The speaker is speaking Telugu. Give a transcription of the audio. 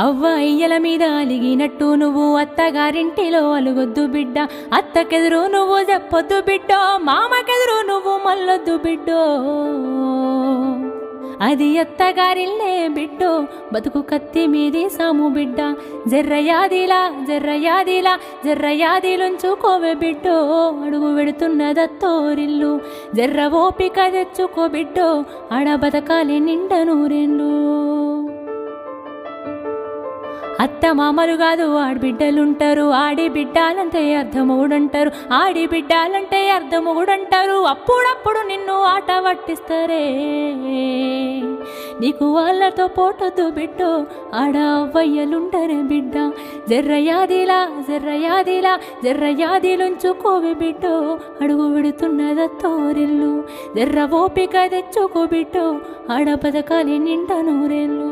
అవ్వ అయ్యల మీద అలిగినట్టు నువ్వు అత్తగారింటిలో అలుగొద్దు బిడ్డ, అత్తకెదురు నువ్వు చెప్పొద్దు బిడ్డో, మామకెదురు నువ్వు మల్లొద్దు బిడ్డో. అది అత్తగారిల్లే బిడ్డో, బతుకు కత్తి మీది సాము బిడ్డ. జర్రయాదిలా జర్రయాదిలా జర్రయాదిలుంచుకోవే బిడ్డో, అడుగు వెడుతున్నదత్తోరిల్లు. జర్ర ఓపిక తెచ్చుకో బిడ్డో, ఆడ బతకాలి నిండ నూరేళ్ళు. అత్త మామలు కాదు ఆడబిడ్డలుంటారు, ఆడి బిడ్డాలంటే అర్ధమూడంటారు, ఆడి బిడ్డాలంటే అర్ధమూడంటారు. అప్పుడప్పుడు నిన్ను ఆట పట్టిస్తారే, నీకు వాళ్ళతో పోటొద్దు బిడ్డో, ఆడ అవ్వయ్యలుంటరే బిడ్డ. జర్రయాదిలా జర్రయాదిలా జర్రయాదిలుంచుకోవే బిడ్డో, అడుగు విడుతున్నదత్తోరిల్లు. జర్ర ఓపిక తెచ్చుకో బిడ్డో, ఆడ బతకాలి నిండ నూరేళ్ళు.